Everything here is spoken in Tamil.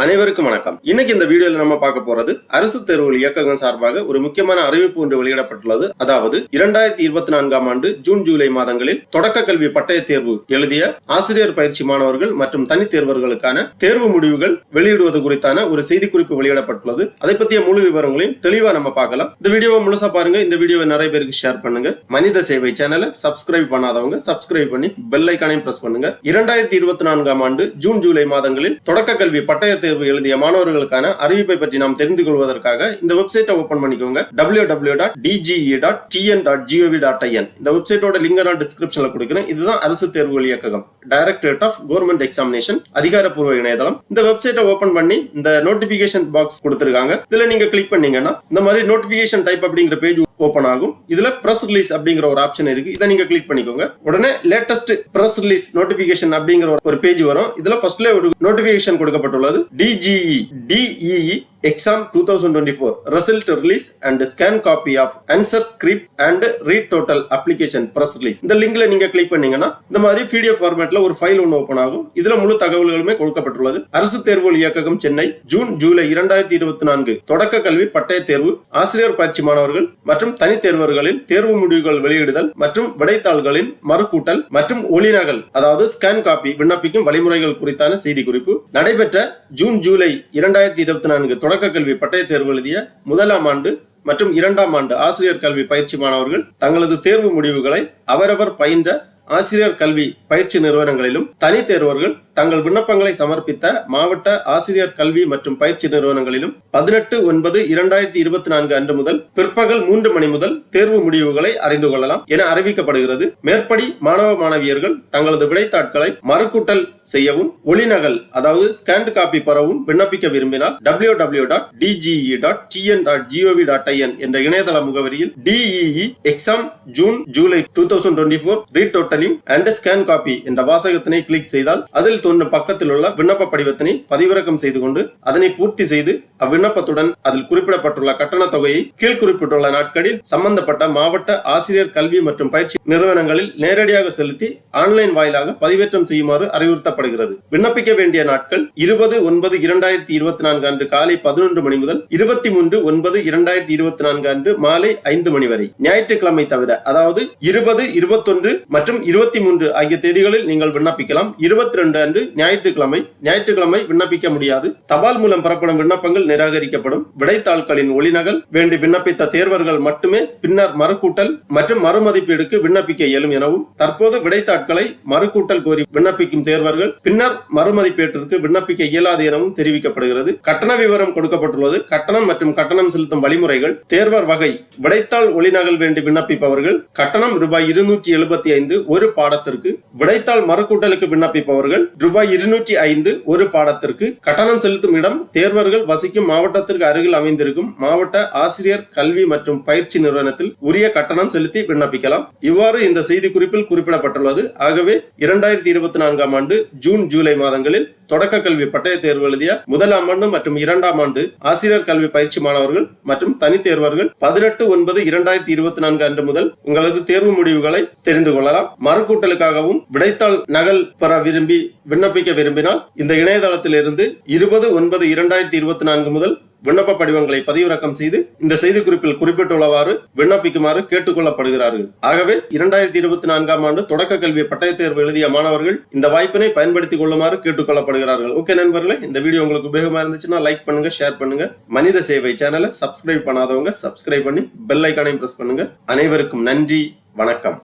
அனைவருக்கும் வணக்கம். இன்னைக்கு இந்த வீடியோல நம்ம பார்க்க போறது அரசு தேர்வுகள் இயக்ககம் சார்பாக ஒரு முக்கியமான அறிவிப்பு ஒன்று வெளியிடப்பட்டுள்ளது. அதாவது 2024ஆம் ஆண்டு ஜூன் ஜூலை மாதங்களில் தொடக்க கல்வி பட்டய தேர்வு எழுதிய ஆசிரியர் பயிற்சி மாணவர்கள் மற்றும் தனித் தேர்வர்களுக்கான தேர்வு முடிவுகள் வெளியிடுவது குறித்தான ஒரு செய்திக்குறிப்பு வெளியிடப்பட்டுள்ளது. அதை பற்றிய முழு விவரங்களையும் தெளிவா நம்ம பார்க்கலாம். இந்த வீடியோவை முழுசா பாருங்க. இந்த வீடியோவை நிறைய பேருக்கு ஷேர் பண்ணுங்க. மனித சேவை சேனலை சப்ஸ்கிரைப் பண்ணாதவங்க சப்ஸ்கிரைப் பண்ணி பெல் ஐகானையும் பிரஸ் பண்ணுங்க. 2024ஆம் ஆண்டு ஜூன் ஜூலை மாதங்களில் தொடக்க கல்வி பட்டய தேர்வு எழுதிய மாணவர்களுக்கான அறிவிப்பை பற்றி நாம் தெரிந்து கொள்வதற்காக இந்த வெப்சைட்டை ஓபன் பண்ணிக்கோங்க. www.dge.tn.gov.in. இந்த வெப்சைட்டோட லிங்க் நான் டிஸ்கிரிப்ஷன்ல கொடுக்கிறேன். இதுதான் அரசு தேர்வுகள் இயக்ககம், டைரக்டரேட் ஆஃப் கவர்மெண்ட் எக்ஸாமினேஷன் அதிகாரப்பூர்வ இணையதளம். இந்த வெப்சைட்டை ஓபன் பண்ணி இந்த நோட்டிபிகேஷன் பாக்ஸ் கொடுத்திருக்காங்க. இதுல நீங்க கிளிக் பண்ணீங்கன்னா இந்த மாதிரி நோட்டிபிகேஷன் டைப் அப்படிங்கிற பேஜ் ஓபன் ஆகும். இதுல பிரஸ் ரிலீஸ் அப்படிங்கிற ஒரு ஆப்ஷன் இருக்கு. இதை நீங்க கிளிக் பண்ணிக்கோங்க. உடனே லேட்டஸ்ட் பிரஸ் ரிலீஸ் நோட்டிபிகேஷன் அப்படிங்கிற ஒரு பேஜ் வரும். இதுல ஃபர்ஸ்ட்ல ஒரு நோட்டிபிகேஷன் கொடுக்கப்பட்டுள்ளது. DEE Exam 2024 Result Release and Scan Copy of Answer Script and Read Total Application Press Release. இந்த லிங்க்ல நீங்க கிளிக் பண்ணீங்கன்னா இந்த மாதிரி PDF ஃபார்மேட்ல ஒரு ஃபைல் ஒன்று ஓபன் ஆகும். இதுல முழு தகவல்களுமே கொடுக்கப்பட்டுள்ளது. அரசு தேர்வுகள் இயக்ககம் சென்னை ஜூன் ஜூலை 2024 தொடக்க கல்வி பட்டய தேர்வு ஆசிரியர் பயிற்சி மாணவர்கள் மற்றும் தனித் தேர்வர்களின் தேர்வு முடிவுகள் வெளியிடுதல் மற்றும் விடைத்தாள்களின் மறுகூட்டல் மற்றும் ஒளிநகல் அதாவது ஸ்கேன் காப்பி விண்ணப்பிக்கும் வழிமுறைகள் குறித்தான செய்தி குறிப்பு. நடைபெற்ற ஜூன் ஜூலை 2024 தொடக்க கல்வி பட்டய தேர்வு எழுதிய முதலாம் ஆண்டு மற்றும் இரண்டாம் ஆண்டு ஆசிரியர் கல்வி பயிற்சி மாணவர்கள் தங்களது தேர்வு முடிவுகளை அவரவர் பயின்ற ஆசிரியர் கல்வி பயிற்சி நிறுவனங்களிலும் தனித் தேர்வர்கள் தங்கள் விண்ணப்பங்களை சமர்ப்பித்த மாவட்ட ஆசிரியர் கல்வி மற்றும் பயிற்சி நிறுவனங்களிலும் 18/9/2024 அன்று முதல் பிற்பகல் 3 மணி முதல் தேர்வு முடிவுகளை அறிந்து கொள்ளலாம் என அறிவிக்கப்படுகிறது. மேற்படி மாணவ மாணவியர்கள் தங்களது விடைத்தாட்களை மறுகூட்டல் செய்யவும் ஒளிநகல் அதாவது ஸ்கேண்ட் காப்பி பெறவும் விண்ணப்பிக்க விரும்பினால் www.dge.tn.gov.in என்ற இணையதள முகவரியில் DEE Exam June July 2024 Read Total and Scan Copy என்ற வாசகத்தினை கிளிக் செய்தால் அதில் தோன்றும் பக்கத்தில் உள்ள விண்ணப்ப படிவத்தினை பதிவிறக்கம் செய்து கொண்டு அதனை பூர்த்தி செய்து அவ்விண்ணப்பத்துடன் அதில் குறிப்பிடப்பட்டுள்ள கட்டண தொகையை கீழ் குறிப்பிட்டுள்ள நாட்களில் சம்பந்தப்பட்ட மாவட்ட ஆசிரியர் கல்வி மற்றும் பயிற்சி நிறுவனங்களில் நேரடியாக செலுத்தி ஆன்லைன் வாயிலாக பதிவேற்றம் செய்யுமாறு அறிவுறுத்தப்படுகிறது. விண்ணப்பிக்க வேண்டிய நாட்கள் 20/9/2024 அன்று காலை 11 மணி முதல் 23/9/2024 அன்று மாலை 5 மணி வரை. ஞாயிற்றுக்கிழமை தவிர அதாவது 20, 21 மற்றும் 23 ஆகிய தேதிகளில் நீங்கள் விண்ணப்பிக்கலாம். 22 அன்று ஞாயிற்றுக்கிழமை விண்ணப்பிக்க முடியாது. தபால் மூலம் பெறப்படும் விண்ணப்பங்கள் நிராகரிக்கப்படும். விடைத்தாள்களின் ஒளிநகல் வேண்டி விண்ணப்பித்த தேர்வர்கள் மட்டுமே பின்னர் மறுகூட்டல் மற்றும் மறுமதிப்பீடுக்கு விண்ணப்பிக்க இயலும் எனவும் தற்போது விடைத்தாட்களை மறுகூட்டல் கோரி விண்ணப்பிக்கும் தேர்வர்கள் பின்னர் மறுமதிப்பீட்டிற்கு விண்ணப்பிக்க இயலாது எனவும் தெரிவிக்கப்படுகிறது. கட்டண விவரம் கொடுக்கப்பட்டுள்ளது. கட்டணம் மற்றும் கட்டணம் செலுத்தும் வழிமுறைகள். தேர்வர் வகை விடைத்தாள் ஒளிநகல் வேண்டி விண்ணப்பிப்பவர்கள் கட்டணம் ரூபாய் 275 ஒரு பாடத்திற்கு. விடைத்தாள் மறுகூட்டலுக்கு விண்ணப்பிப்பவர்கள் ரூபாய் 205 ஒரு பாடத்திற்கு. கட்டணம் செலுத்தும் இடம் தேர்வர்கள் வசிக்கும் மாவட்டத்திற்கு அருகில் அமைந்திருக்கும் மாவட்ட ஆசிரியர் கல்வி மற்றும் பயிற்சி நிறுவனத்தில் உரிய கட்டணம் செலுத்தி விண்ணப்பிக்கலாம். இவ்வாறு இந்த செய்தி குறிப்பில் குறிப்பிடப்பட்டுள்ளது. ஆகவே 2024ஆம் ஆண்டு ஜூன் ஜூலை மாதங்களில் தொடக்க கல்வி பட்டய தேர்வு எழுதிய முதலாம் ஆண்டு மற்றும் இரண்டாம் ஆண்டு ஆசிரியர் கல்வி பயிற்சி மாணவர்கள் மற்றும் தனித் தேர்வர்கள் 18/9/2024 அன்று முதல் உங்களது தேர்வு முடிவுகளை தெரிந்து கொள்ளலாம். மறுகூட்டலுக்காகவும் விடைத்தாள் நகல் பெற விரும்பி விண்ணப்பிக்க விரும்பினால் இந்த இணையதளத்தில் இருந்து 20/9/2024 முதல் விண்ணப்ப படிவங்களை பதிவிறக்கம் செய்து இந்த செய்தி குறிப்பில் குறிப்பிட்டுள்ளவாறு விண்ணப்பிக்குமாறு கேட்டுக்கொள்ளப்படுகிறார்கள். ஆகவே 2024ஆம் ஆண்டு தொடக்க கல்வி பட்டய தேர்வு எழுதிய மாணவர்கள் இந்த வாய்ப்பினை பயன்படுத்திக் கொள்ளுமாறு கேட்டுக்கொள்ளப்படுகிறார்கள். ஓகே நண்பர்களே, இந்த வீடியோ உங்களுக்கு உபயோகமா இருந்துச்சுன்னா லைக் பண்ணுங்க, ஷேர் பண்ணுங்க. மனித சேவை சேனலை சப்ஸ்கிரைப் பண்ணாதவங்க சப்ஸ்கிரைப் பண்ணி பெல் ஐகானையும் பிரஸ் பண்ணுங்க. அனைவருக்கும் நன்றி, வணக்கம்.